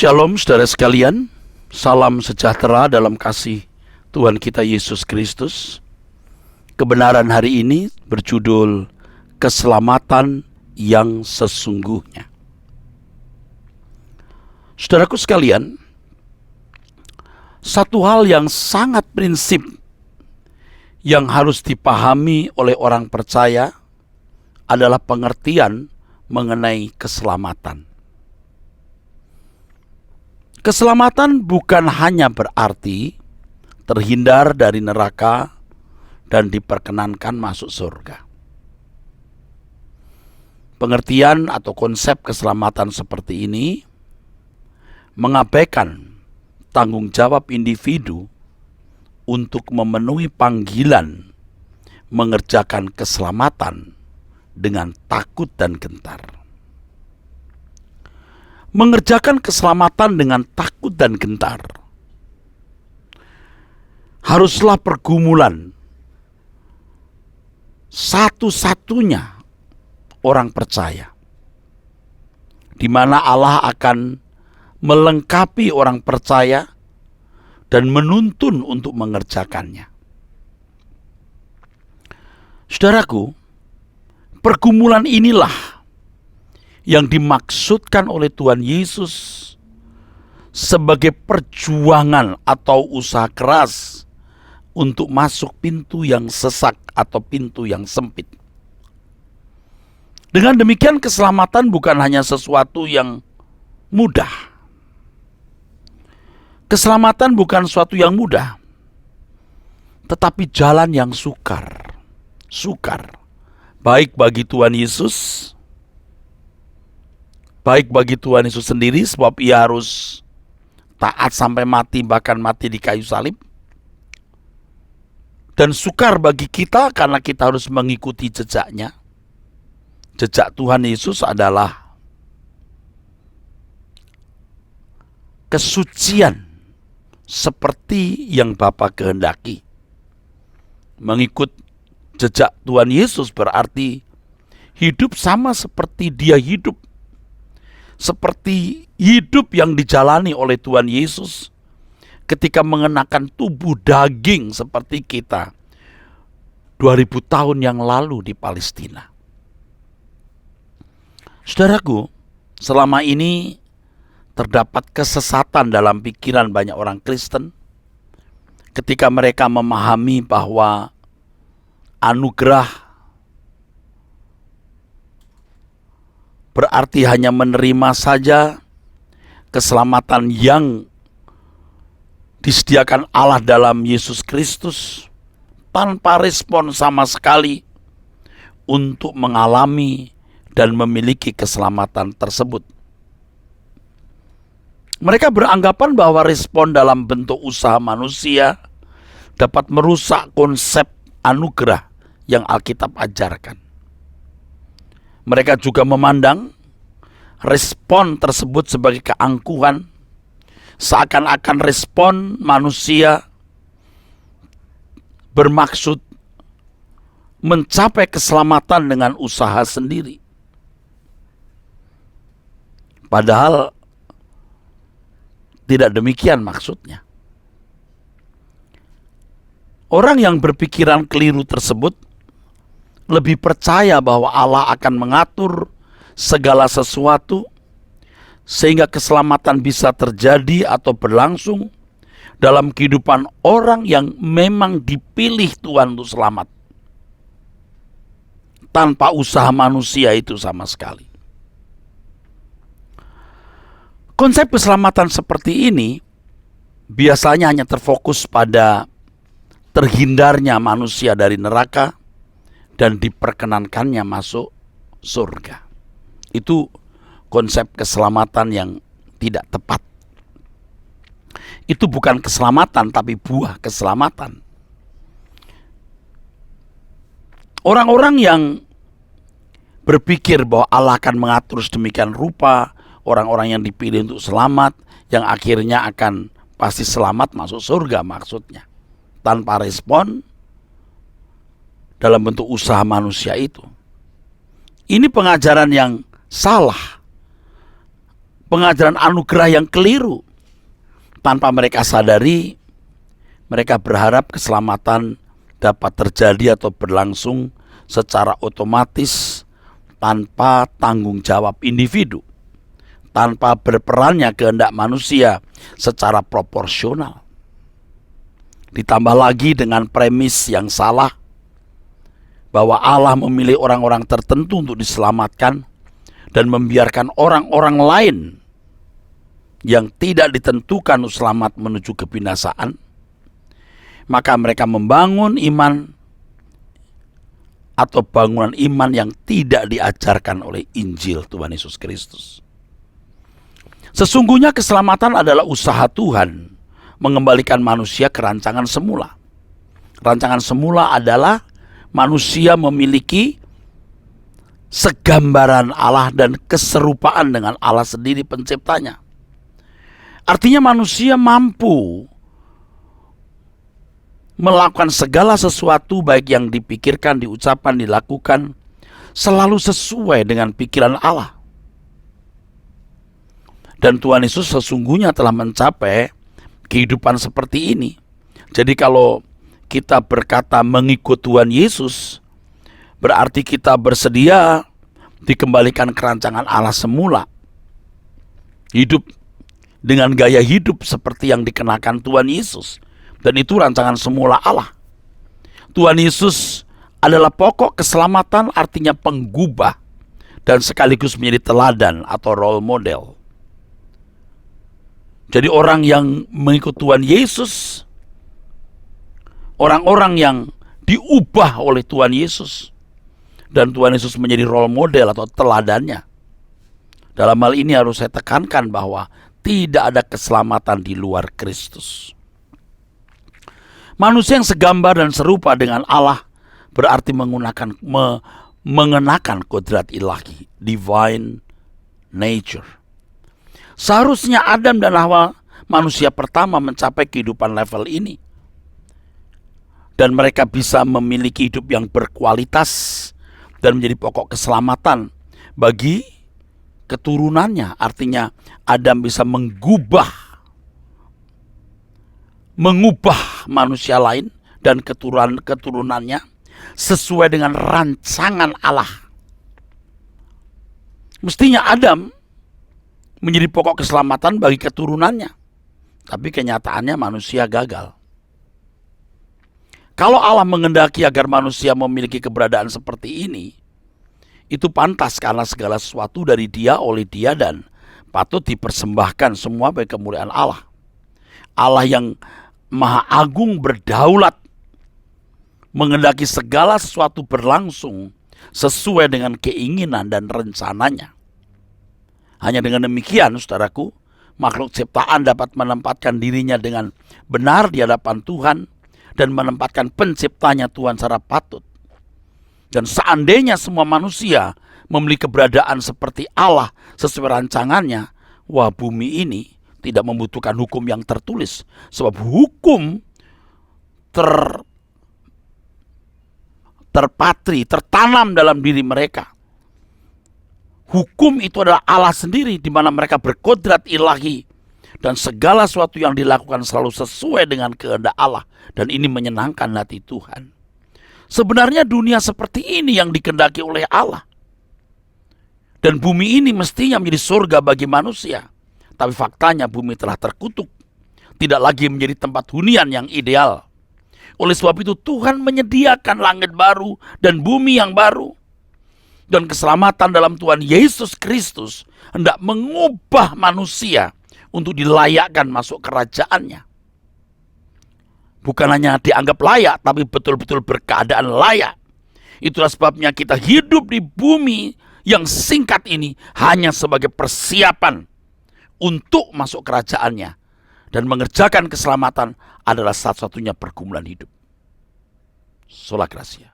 Shalom saudara sekalian, salam sejahtera dalam kasih Tuhan kita Yesus Kristus. Kebenaran hari ini berjudul Keselamatan yang Sesungguhnya. Saudaraku sekalian, satu hal yang sangat prinsip yang harus dipahami oleh orang percaya adalah pengertian mengenai keselamatan. Keselamatan bukan hanya berarti terhindar dari neraka dan diperkenankan masuk surga. Pengertian atau konsep keselamatan seperti ini mengabaikan tanggung jawab individu untuk memenuhi panggilan mengerjakan keselamatan dengan takut dan gentar. Mengerjakan keselamatan dengan takut dan gentar haruslah pergumulan satu-satunya orang percaya, di mana Allah akan melengkapi orang percaya dan menuntun untuk mengerjakannya. Saudaraku, pergumulan inilah yang dimaksudkan oleh Tuhan Yesus sebagai perjuangan atau usaha keras untuk masuk pintu yang sesak atau pintu yang sempit. Dengan demikian, keselamatan bukan hanya sesuatu yang mudah. Keselamatan bukan sesuatu yang mudah, tetapi jalan yang sukar. Baik bagi Tuhan Yesus, baik bagi Tuhan Yesus sendiri, sebab ia harus taat sampai mati, bahkan mati di kayu salib. Dan sukar bagi kita karena kita harus mengikuti jejaknya. Jejak Tuhan Yesus adalah kesucian seperti yang Bapa kehendaki. Mengikut jejak Tuhan Yesus berarti hidup sama seperti Dia hidup. Seperti hidup yang dijalani oleh Tuhan Yesus ketika mengenakan tubuh daging seperti kita 2000 tahun yang lalu di Palestina. Saudaraku, selama ini terdapat kesesatan dalam pikiran banyak orang Kristen ketika mereka memahami bahwa anugerah berarti hanya menerima saja keselamatan yang disediakan Allah dalam Yesus Kristus tanpa respon sama sekali untuk mengalami dan memiliki keselamatan tersebut. Mereka beranggapan bahwa respon dalam bentuk usaha manusia dapat merusak konsep anugerah yang Alkitab ajarkan. Mereka juga memandang respon tersebut sebagai keangkuhan, seakan-akan respon manusia bermaksud mencapai keselamatan dengan usaha sendiri. Padahal tidak demikian maksudnya. Orang yang berpikiran keliru tersebut lebih percaya bahwa Allah akan mengatur segala sesuatu sehingga keselamatan bisa terjadi atau berlangsung dalam kehidupan orang yang memang dipilih Tuhan untuk selamat, tanpa usaha manusia itu sama sekali. Konsep keselamatan seperti ini biasanya hanya terfokus pada terhindarnya manusia dari neraka dan diperkenankannya masuk surga. Itu konsep keselamatan yang tidak tepat. Itu bukan keselamatan, tapi buah keselamatan. Orang-orang yang berpikir bahwa Allah akan mengatur sedemikian rupa orang-orang yang dipilih untuk selamat, yang akhirnya akan pasti selamat masuk surga maksudnya, tanpa respon dalam bentuk usaha manusia itu. Ini pengajaran yang salah pengajaran anugerah yang keliru. Tanpa mereka sadari, mereka berharap keselamatan dapat terjadi atau berlangsung secara otomatis tanpa tanggung jawab individu, tanpa berperannya kehendak manusia secara proporsional. Ditambah lagi dengan premis yang salah bahwa Allah memilih orang-orang tertentu untuk diselamatkan dan membiarkan orang-orang lain yang tidak ditentukan untuk selamat menuju kebinasaan. Maka mereka membangun iman atau bangunan iman yang tidak diajarkan oleh Injil Tuhan Yesus Kristus. Sesungguhnya keselamatan adalah usaha Tuhan mengembalikan manusia ke rancangan semula. Rancangan semula adalah manusia memiliki segambaran Allah dan keserupaan dengan Allah sendiri penciptanya. Artinya manusia mampu melakukan segala sesuatu baik yang dipikirkan, diucapkan, dilakukan selalu sesuai dengan pikiran Allah. Dan Tuhan Yesus sesungguhnya telah mencapai kehidupan seperti ini. Jadi kalau kita berkata mengikut Tuhan Yesus, berarti kita bersedia dikembalikan ke rancangan Allah semula. Hidup dengan gaya hidup seperti yang dikenakan Tuhan Yesus. Dan itu rancangan semula Allah. Tuhan Yesus adalah pokok keselamatan, artinya penggubah dan sekaligus menjadi teladan atau role model. Jadi orang yang mengikut Tuhan Yesus, orang-orang yang diubah oleh Tuhan Yesus, dan Tuhan Yesus menjadi role model atau teladannya. Dalam hal ini harus saya tekankan bahwa tidak ada keselamatan di luar Kristus. Manusia yang segambar dan serupa dengan Allah berarti mengenakan kodrat ilahi, divine nature. Seharusnya Adam dan Hawa, manusia pertama, mencapai kehidupan level ini. Dan mereka bisa memiliki hidup yang berkualitas dan menjadi pokok keselamatan bagi keturunannya. Artinya Adam bisa mengubah manusia lain dan keturunannya sesuai dengan rancangan Allah. Mestinya Adam menjadi pokok keselamatan bagi keturunannya, tapi kenyataannya manusia gagal. Kalau Allah mengendaki agar manusia memiliki keberadaan seperti ini, itu pantas karena segala sesuatu dari Dia, oleh Dia, dan patut dipersembahkan semua bagi kemuliaan Allah. Allah yang Maha Agung berdaulat, mengendaki segala sesuatu berlangsung sesuai dengan keinginan dan rencananya. Hanya dengan demikian, saudaraku, makhluk ciptaan dapat menempatkan dirinya dengan benar di hadapan Tuhan dan menempatkan penciptanya Tuhan secara patut. Dan seandainya semua manusia memiliki keberadaan seperti Allah sesuai rancangannya, wah, bumi ini tidak membutuhkan hukum yang tertulis. Sebab hukum terpatri, tertanam dalam diri mereka. Hukum itu adalah Allah sendiri, di mana mereka berkodrat ilahi. Dan segala sesuatu yang dilakukan selalu sesuai dengan kehendak Allah. Dan ini menyenangkan hati Tuhan. Sebenarnya dunia seperti ini yang dikehendaki oleh Allah. Dan bumi ini mestinya menjadi surga bagi manusia. Tapi faktanya bumi telah terkutuk. Tidak lagi menjadi tempat hunian yang ideal. Oleh sebab itu Tuhan menyediakan langit baru dan bumi yang baru. Dan keselamatan dalam Tuhan Yesus Kristus hendak mengubah manusia untuk dilayakkan masuk kerajaannya. Bukan hanya dianggap layak, tapi betul-betul berkeadaan layak. Itulah sebabnya kita hidup di bumi yang singkat ini hanya sebagai persiapan untuk masuk kerajaannya. Dan mengerjakan keselamatan adalah satu-satunya pergumulan hidup. Sola Gracia.